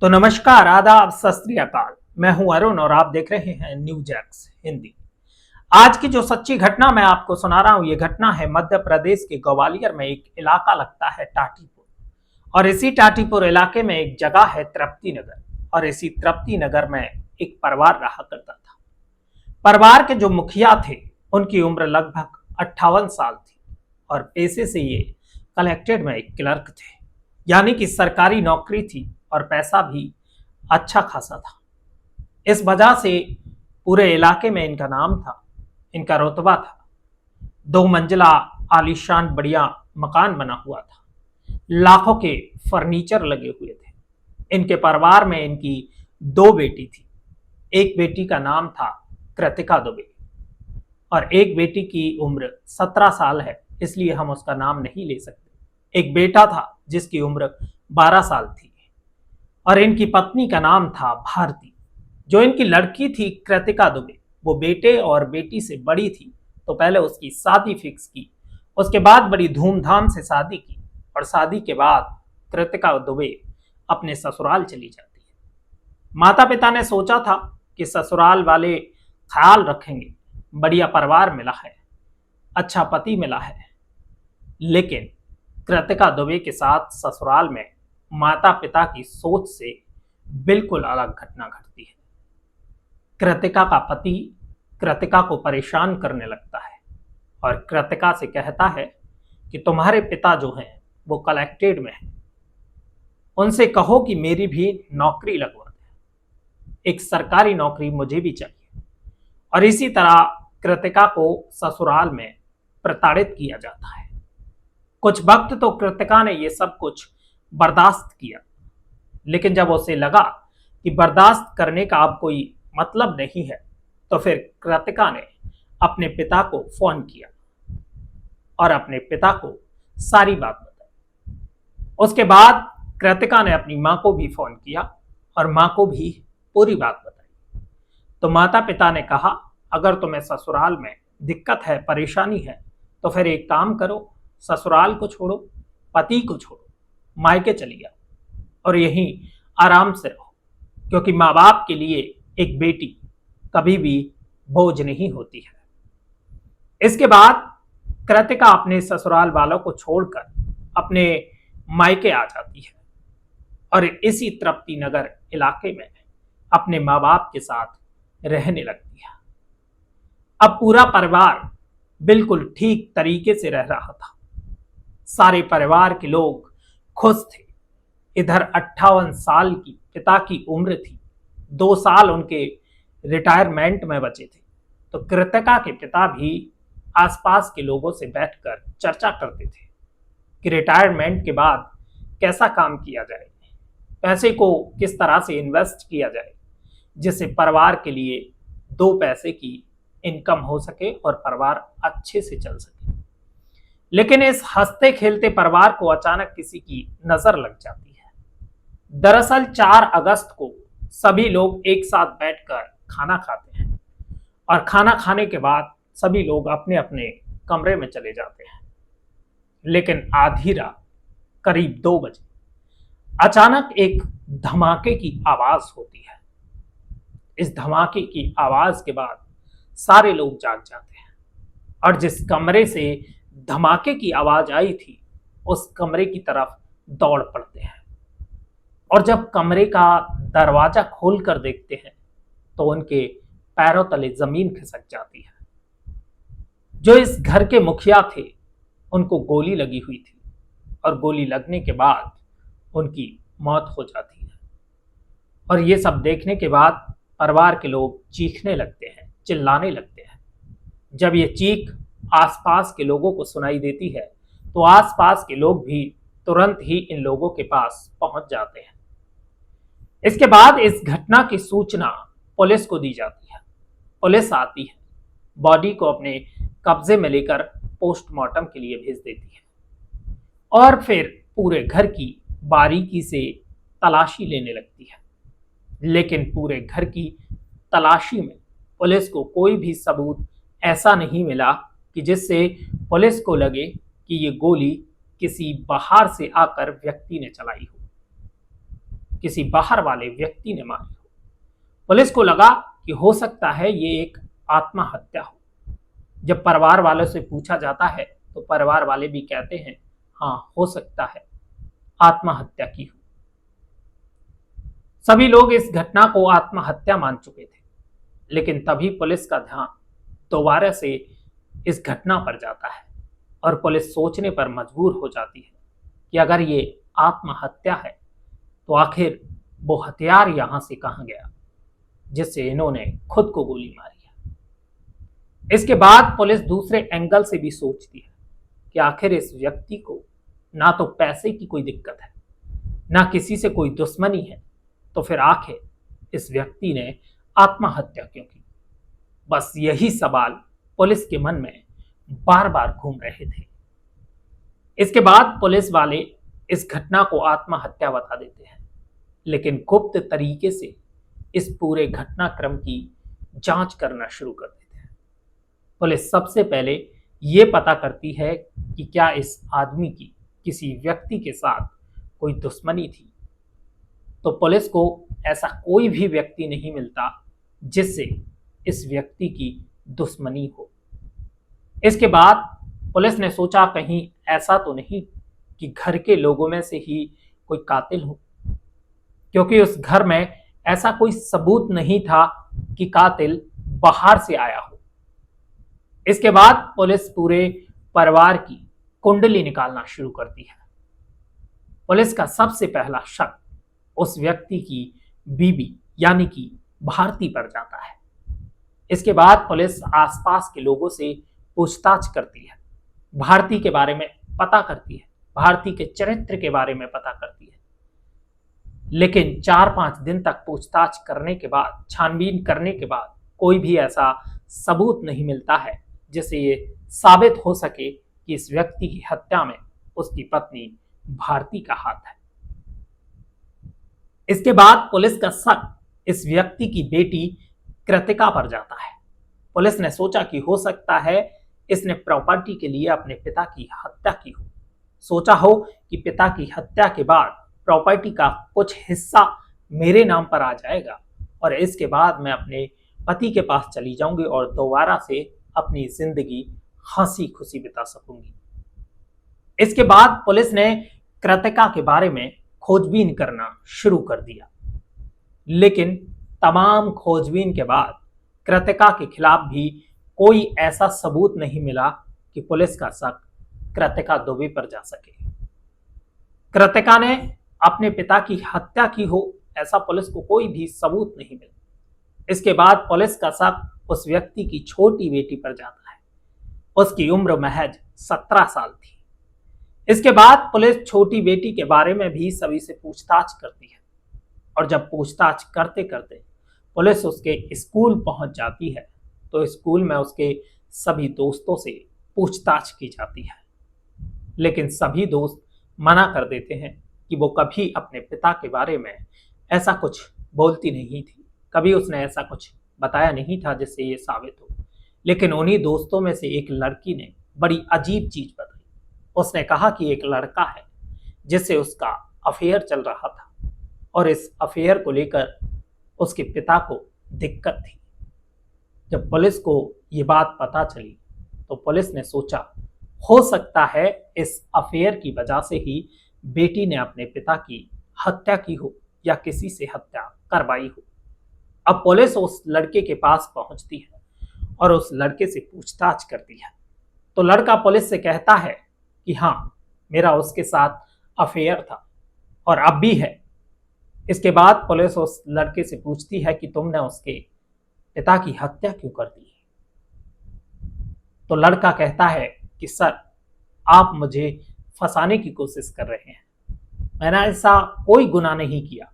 तो नमस्कार, आदाब, सत श्री अकाल। मैं हूं अरुण और आप देख रहे हैं न्यूज एक्स हिंदी। आज की जो सच्ची घटना मैं आपको सुना रहा हूं, ये घटना है मध्य प्रदेश के ग्वालियर में। एक इलाका लगता है टाटीपुर, और इसी टाटीपुर इलाके में एक जगह है तृप्ति नगर, और इसी तृप्ति नगर में एक परिवार रहा करता था। परिवार के जो मुखिया थे उनकी उम्र लगभग 58 साल थी, और पेशे से ये कलेक्टेड में एक क्लर्क थे, यानी कि सरकारी नौकरी थी और पैसा भी अच्छा खासा था। इस वजह से पूरे इलाके में इनका नाम था, इनका रुतबा था। 2 मंजिला आलीशान बढ़िया मकान बना हुआ था, लाखों के फर्नीचर लगे हुए थे। इनके परिवार में इनकी 2 बेटी थी। एक बेटी का नाम था कृतिका दुबे, और एक बेटी की उम्र 17 साल है, इसलिए हम उसका नाम नहीं ले सकते। एक बेटा था जिसकी उम्र 12 साल थी, और इनकी पत्नी का नाम था भारती। जो इनकी लड़की थी कृतिका दुबे, वो बेटे और बेटी से बड़ी थी, तो पहले उसकी शादी फिक्स की। उसके बाद बड़ी धूमधाम से शादी की, और शादी के बाद कृतिका दुबे अपने ससुराल चली जाती है। माता पिता ने सोचा था कि ससुराल वाले ख्याल रखेंगे, बढ़िया परिवार मिला है, अच्छा पति मिला है। लेकिन कृतिका दुबे के साथ ससुराल में माता पिता की सोच से बिल्कुल अलग घटना घटती है। कृतिका का पति कृतिका को परेशान करने लगता है, और कृतिका से कहता है कि तुम्हारे पिता जो हैं वो कलेक्टेड में हैं, उनसे कहो कि मेरी भी नौकरी लगवा दें, एक सरकारी नौकरी मुझे भी चाहिए। और इसी तरह कृतिका को ससुराल में प्रताड़ित किया जाता है। कुछ वक्त तो कृतिका ने ये सब कुछ बर्दाश्त किया, लेकिन जब उसे लगा कि बर्दाश्त करने का अब कोई मतलब नहीं है, तो फिर कृतिका ने अपने पिता को फोन किया और अपने पिता को सारी बात बताई। उसके बाद कृतिका ने अपनी मां को भी फोन किया और मां को भी पूरी बात बताई। तो माता पिता ने कहा, अगर तुम्हें ससुराल में दिक्कत है, परेशानी है, तो फिर एक काम करो, ससुराल को छोड़ो, पति को छोड़ो, मायके चली जाओ और यहीं आराम से रहो, क्योंकि माँ बाप के लिए एक बेटी कभी भी बोझ नहीं होती है। इसके बाद कृतिका अपने ससुराल वालों को छोड़कर अपने मायके आ जाती है, और इसी तृप्ति नगर इलाके में अपने माँ बाप के साथ रहने लगती है। अब पूरा परिवार बिल्कुल ठीक तरीके से रह रहा था। सारे परिवार के लोग खुश थे। इधर 58 साल की पिता की उम्र थी, 2 साल उनके रिटायरमेंट में बचे थे। तो कृतिका के पिता भी आसपास के लोगों से बैठकर चर्चा करते थे कि रिटायरमेंट के बाद कैसा काम किया जाए, पैसे को किस तरह से इन्वेस्ट किया जाए, जिससे परिवार के लिए 2 पैसे की इनकम हो सके और परिवार अच्छे से चल सके। लेकिन इस हंसते खेलते परिवार को अचानक किसी की नजर लग जाती है। दरअसल 4 अगस्त को सभी लोग एक साथ बैठकर खाना खाते हैं, और खाना खाने के बाद सभी लोग अपने अपने कमरे में चले जाते हैं। लेकिन आधी रात करीब 2 बजे अचानक एक धमाके की आवाज होती है। इस धमाके की आवाज के बाद सारे लोग जाग जाते हैं, और जिस कमरे से धमाके की आवाज आई थी उस कमरे की तरफ दौड़ पड़ते हैं। और जब कमरे का दरवाजा खोलकर देखते हैं तो उनके पैरों तले जमीन खिसक जाती है। जो इस घर के मुखिया थे उनको गोली लगी हुई थी, और गोली लगने के बाद उनकी मौत हो जाती है। और ये सब देखने के बाद परिवार के लोग चीखने लगते हैं, चिल्लाने लगते हैं। जब ये चीख आसपास के लोगों को सुनाई देती है तो आसपास के लोग भी तुरंत ही इन लोगों के पास पहुंच जाते हैं। इसके बाद इस घटना की सूचना पुलिस को दी जाती है। पुलिस आती है, बॉडी को अपने कब्जे में लेकर पोस्टमार्टम के लिए भेज देती है, और फिर पूरे घर की बारीकी से तलाशी लेने लगती है। लेकिन पूरे घर की तलाशी में पुलिस को कोई भी सबूत ऐसा नहीं मिला कि जिससे पुलिस को लगे कि ये गोली किसी बाहर से आकर व्यक्ति ने चलाई हो। किसी बाहर वाले व्यक्ति ने मारी हो। पुलिस को लगा कि हो सकता है ये एक आत्महत्या हो। जब परिवार वालों से पूछा जाता है तो परिवार वाले भी कहते हैं हाँ, हो सकता है आत्महत्या की हो। सभी लोग इस घटना को आत्महत्या मान चुके थे, लेकिन तभी पुलिस का ध्यान दोबारा से इस घटना पर जाता है और पुलिस सोचने पर मजबूर हो जाती है कि अगर ये आत्महत्या है तो आखिर वो हथियार यहां से कहां गया जिससे इन्होंने खुद को गोली मारी है। इसके बाद पुलिस दूसरे एंगल से भी सोचती है कि आखिर इस व्यक्ति को ना तो पैसे की कोई दिक्कत है, ना किसी से कोई दुश्मनी है, तो फिर आखिर इस व्यक्ति ने आत्महत्या क्यों की? बस यही सवाल पुलिस के मन में बार बार घूम रहे थे। इसके बाद पुलिस वाले इस घटना को आत्महत्या बता देते हैं, लेकिन गुप्त तरीके से इस पूरे घटनाक्रम की जांच करना शुरू कर देते हैं। पुलिस सबसे पहले यह पता करती है कि क्या इस आदमी की किसी व्यक्ति के साथ कोई दुश्मनी थी। तो पुलिस को ऐसा कोई भी व्यक्ति नहीं मिलता जिससे इस व्यक्ति की दुश्मनी हो। इसके बाद पुलिस ने सोचा कहीं ऐसा तो नहीं कि घर के लोगों में से ही कोई कातिल हो, क्योंकि उस घर में ऐसा कोई सबूत नहीं था कि कातिल बाहर से आया हो। इसके बाद पुलिस पूरे परिवार की कुंडली निकालना शुरू करती है। पुलिस का सबसे पहला शक उस व्यक्ति की बीवी यानी कि भारती पर जाता है। इसके बाद पुलिस आसपास के लोगों से पूछताछ करती है, भारती के बारे में पता करती है, भारती के चरित्र के बारे में पता करती है। लेकिन 4-5 दिन तक पूछताछ करने के बाद, छानबीन करने के बाद कोई भी ऐसा सबूत नहीं मिलता है जिससे ये साबित हो सके कि इस व्यक्ति की हत्या में उसकी पत्नी भारती का हाथ है। इसके बाद पुलिस का शक इस व्यक्ति की बेटी कृतिका पर जाता है। पुलिस ने सोचा कि हो सकता है इसने प्रॉपर्टी के लिए अपने पिता की हत्या की हो। सोचा हो कि पिता की हत्या के बाद प्रॉपर्टी का कुछ हिस्सा मेरे नाम पर आ जाएगा और इसके बाद मैं अपने पति के पास चली जाऊंगी और दोबारा से अपनी जिंदगी हंसी खुशी बिता सकूंगी। इसके बाद पुलिस ने कृतिका के बारे में खोजबीन करना शुरू कर दिया, लेकिन तमाम खोजबीन के बाद कृतिका के खिलाफ भी कोई ऐसा सबूत नहीं मिला कि पुलिस का शक कृतिका दुबे पर जा सके। कृतिका ने अपने पिता की हत्या की हो ऐसा पुलिस को कोई भी सबूत नहीं मिला। इसके बाद पुलिस का शक उस व्यक्ति की छोटी बेटी पर जाता है। उसकी उम्र महज 17 साल थी। इसके बाद पुलिस छोटी बेटी के बारे में भी सभी से पूछताछ करती है और जब पूछताछ करते करते पुलिस उसके स्कूल पहुंच जाती है तो स्कूल में उसके सभी दोस्तों से पूछताछ की जाती है, लेकिन सभी दोस्त मना कर देते हैं कि वो कभी अपने पिता के बारे में ऐसा कुछ बोलती नहीं थी, कभी उसने ऐसा कुछ बताया नहीं था जिससे ये साबित हो। लेकिन उन्हीं दोस्तों में से एक लड़की ने बड़ी अजीब चीज बताई। उसने कहा कि एक लड़का है जिससे उसका अफेयर चल रहा था और इस अफेयर को लेकर उसके पिता को दिक्कत थी। जब पुलिस को ये बात पता चली तो पुलिस ने सोचा हो सकता है इस अफेयर की वजह से ही बेटी ने अपने पिता की हत्या की हो या किसी से हत्या करवाई हो। अब पुलिस उस लड़के के पास पहुंचती है और उस लड़के से पूछताछ करती है तो लड़का पुलिस से कहता है कि हाँ, मेरा उसके साथ अफेयर था और अब भी है। इसके बाद पुलिस उस लड़के से पूछती है कि तुमने उसके पिता की हत्या क्यों कर दी? तो लड़का कहता है कि सर, आप मुझे फंसाने की कोशिश कर रहे हैं। मैंने ऐसा कोई गुनाह नहीं किया,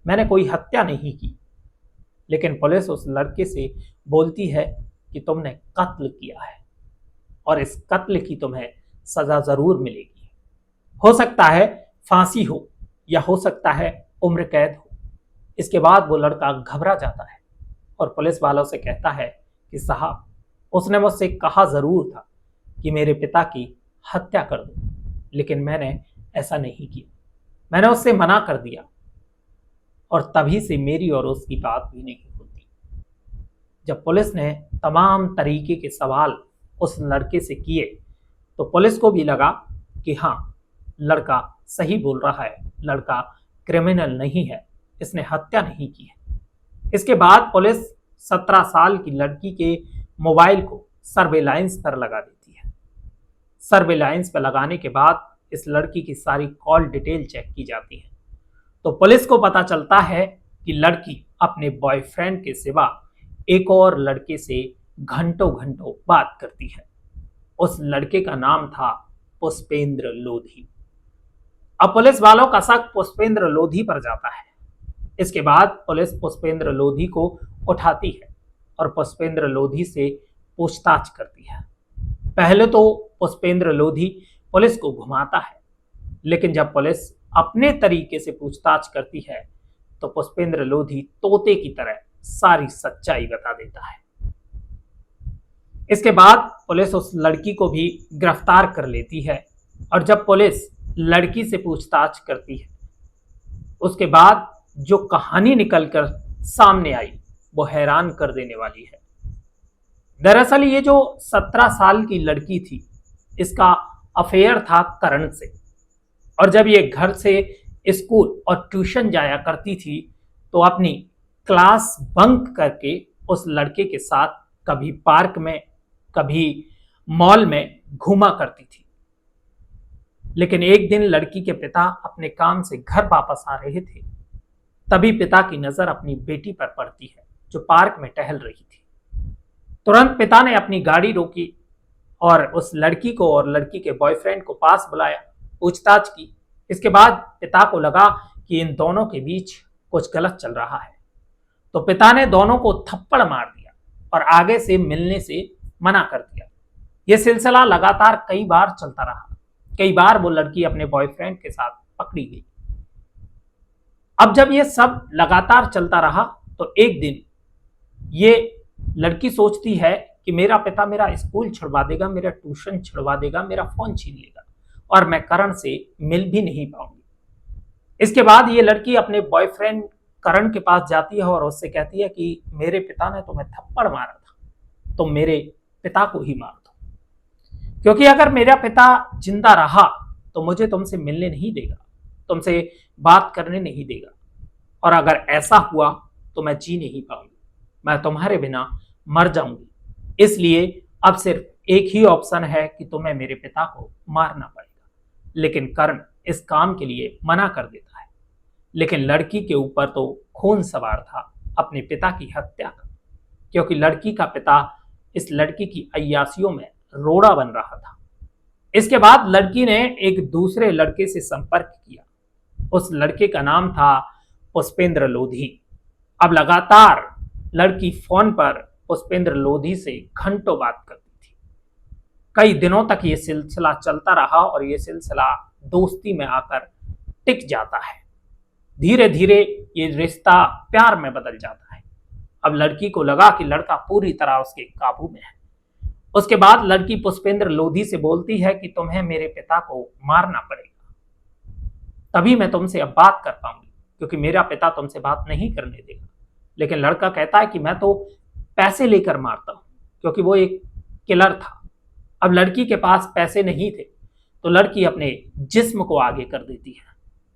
मैंने कोई हत्या नहीं की। लेकिन पुलिस उस लड़के से बोलती है कि तुमने कत्ल किया है और इस कत्ल की तुम्हें सजा जरूर मिलेगी। हो सकता है फांसी हो या हो सकता है उम्र कैद हो। इसके बाद वो लड़का घबरा जाता है और पुलिस वालों से कहता है कि साहब, उसने मुझसे कहा जरूर था कि मेरे पिता की हत्या कर दो, लेकिन मैंने ऐसा नहीं किया। मैंने उससे मना कर दिया और तभी से मेरी और उसकी बात भी नहीं होती। जब पुलिस ने तमाम तरीके के सवाल उस लड़के से किए तो पुलिस को भी लगा कि हाँ, लड़का सही बोल रहा है, लड़का क्रिमिनल नहीं है, इसने हत्या नहीं की है। इसके बाद पुलिस 17 साल की लड़की के मोबाइल को सर्वेलांस पर लगा देती है। सर्वेलांस पर लगाने के बाद इस लड़की की सारी कॉल डिटेल चेक की जाती है तो पुलिस को पता चलता है कि लड़की अपने बॉयफ्रेंड के सिवा एक और लड़के से घंटों घंटों बात करती है। उस लड़के का नाम था पुष्पेंद्र लोधी। अब पुलिस वालों का शक पुष्पेंद्र लोधी पर जाता है। इसके बाद पुलिस पुष्पेंद्र लोधी को उठाती है और पुष्पेंद्र लोधी से पूछताछ करती है। पहले तो पुष्पेंद्र लोधी पुलिस को घुमाता है, लेकिन जब पुलिस अपने तरीके से पूछताछ करती है तो पुष्पेंद्र लोधी तोते की तरह सारी सच्चाई बता देता है। इसके बाद पुलिस उस लड़की को भी गिरफ्तार कर लेती है और जब पुलिस लड़की से पूछताछ करती है उसके बाद जो कहानी निकलकर सामने आई वो हैरान कर देने वाली है। दरअसल ये जो 17 साल की लड़की थी, इसका अफेयर था करण से, और जब ये घर से स्कूल और ट्यूशन जाया करती थी तो अपनी क्लास बंक करके उस लड़के के साथ कभी पार्क में कभी मॉल में घूमा करती थी। लेकिन एक दिन लड़की के पिता अपने काम से घर वापस आ रहे थे, तभी पिता की नजर अपनी बेटी पर पड़ती है जो पार्क में टहल रही थी। तुरंत पिता ने अपनी गाड़ी रोकी और उस लड़की को और लड़की के बॉयफ्रेंड को पास बुलाया, पूछताछ की। इसके बाद पिता को लगा कि इन दोनों के बीच कुछ गलत चल रहा है, तो पिता ने दोनों को थप्पड़ मार दिया और आगे से मिलने से मना कर दिया। यह सिलसिला लगातार कई बार चलता रहा। कई बार वो लड़की अपने बॉयफ्रेंड के साथ पकड़ी गई। अब जब ये सब लगातार चलता रहा तो एक दिन ये लड़की सोचती है कि मेरा पिता मेरा स्कूल छुड़वा देगा, मेरा ट्यूशन छुड़वा देगा, मेरा फोन छीन लेगा और मैं करण से मिल भी नहीं पाऊंगी। इसके बाद ये लड़की अपने बॉयफ्रेंड करण के पास जाती है और उससे कहती है कि मेरे पिता ने तुम्हें थप्पड़ मारा था, तुम मेरे पिता को ही मार दो, क्योंकि अगर मेरा पिता जिंदा रहा तो मुझे तुमसे मिलने नहीं देगा, तुमसे बात करने नहीं देगा, और अगर ऐसा हुआ तो मैं जी नहीं पाऊंगी, मैं तुम्हारे बिना मर जाऊंगी। इसलिए अब सिर्फ एक ही ऑप्शन है कि तुम्हें मेरे पिता को मारना पड़ेगा। लेकिन कर्ण इस काम के लिए मना कर देता है, लेकिन लड़की के ऊपर तो खून सवार था अपने पिता की हत्या का, क्योंकि लड़की का पिता इस लड़की की अय्यासियों में रोड़ा बन रहा था। इसके बाद लड़की ने एक दूसरे लड़के से संपर्क किया। उस लड़के का नाम था पुष्पेंद्र लोधी। अब लगातार लड़की फोन पर पुष्पेंद्र लोधी से घंटों बात करती थी। कई दिनों तक ये सिलसिला चलता रहा और ये सिलसिला दोस्ती में आकर टिक जाता है। धीरे धीरे ये रिश्ता प्यार में बदल जाता है। अब लड़की को लगा कि लड़का पूरी तरह उसके काबू में है। उसके बाद लड़की पुष्पेंद्र लोधी से बोलती है कि तुम्हें मेरे पिता को मारना पड़ेगा, तभी मैं तुमसे अब बात कर पाऊंगी, क्योंकि मेरा पिता तुमसे बात नहीं करने देगा। लेकिन लड़का कहता है कि मैं तो पैसे लेकर मारता हूं, क्योंकि वो एक किलर था। अब लड़की के पास पैसे नहीं थे तो लड़की अपने जिस्म को आगे कर देती है।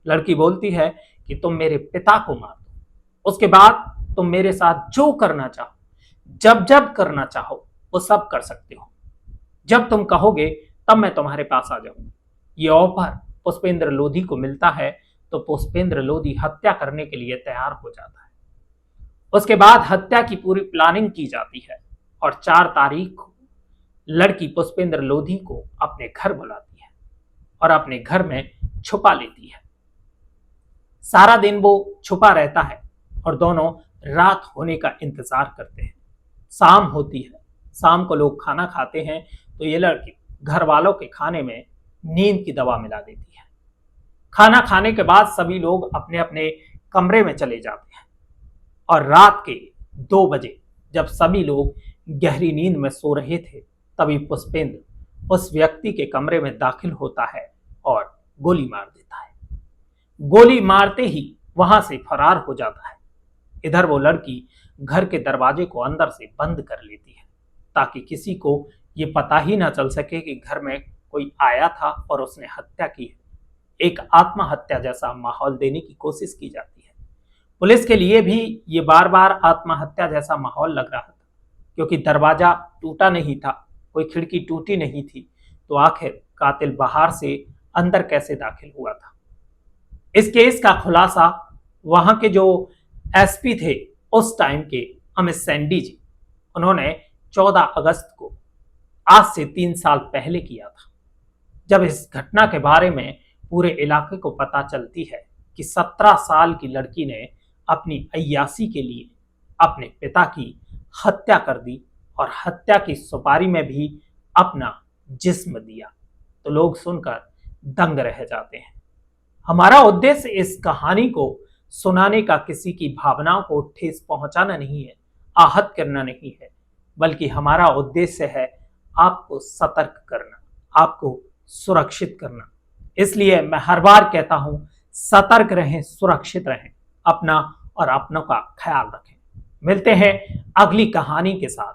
लड़की बोलती है कि तुम मेरे पिता को मार दो, उसके बाद तुम मेरे साथ जो करना चाहो, जब जब करना चाहो वो सब कर सकते हो, जब तुम कहोगे तब मैं तुम्हारे पास आ जाऊंगी। ये ऑफर पुष्पेंद्र लोधी को मिलता है तो पुष्पेंद्र लोधी हत्या करने के लिए तैयार हो जाता है। उसके बाद हत्या की पूरी प्लानिंग की जाती है और 4 तारीख को लड़की पुष्पेंद्र लोधी को अपने घर बुलाती है और अपने घर में छुपा लेती है। सारा दिन वो छुपा रहता है और दोनों रात होने का इंतजार करते हैं। शाम होती है, शाम को लोग खाना खाते हैं तो ये लड़की घर वालों के खाने में नींद की दवा मिला देती है। खाना खाने के बाद सभी लोग अपने अपने कमरे में चले जाते हैं और रात के 2 बजे जब सभी लोग गहरी नींद में सो रहे थे तभी पुष्पेंद्र उस व्यक्ति के कमरे में दाखिल होता है और गोली मार देता है। गोली मारते ही वहां से फरार हो जाता है। इधर वो लड़की घर के दरवाजे को अंदर से बंद कर लेती है ताकि किसी को ये पता ही ना चल सके कि घर में कोई आया था और उसने हत्या की है। एक आत्महत्या जैसा माहौल देने की कोशिश की जाती है। पुलिस के लिए भी ये बार बार आत्महत्या जैसा माहौल लग रहा था, क्योंकि दरवाजा टूटा नहीं था, कोई खिड़की टूटी नहीं थी, तो आखिर कातिल बाहर से अंदर कैसे दाखिल हुआ था। इस केस का खुलासा वहां के जो एसपी थे उस टाइम के, अमित सैंडी जी, उन्होंने 14 अगस्त को, आज से 3 साल पहले किया था, जब इस घटना के बारे में पूरे इलाके को पता चलती है कि 17 साल की लड़की ने अपनी अय्यासी के लिए अपने पिता की हत्या कर दी और हत्या की सुपारी में भी अपना जिस्म दिया। तो लोग सुनकर दंग रह जाते हैं। हमारा उद्देश्य इस कहानी को सुनाने का किसी की भावनाओं को ठेस पहुंचाना नहीं है, आहत करना नहीं है, बल्कि हमारा उद्देश्य है आपको सतर्क करना, आपको सुरक्षित करना। इसलिए मैं हर बार कहता हूं, सतर्क रहें, सुरक्षित रहें, अपना और अपनों का ख्याल रखें। मिलते हैं अगली कहानी के साथ।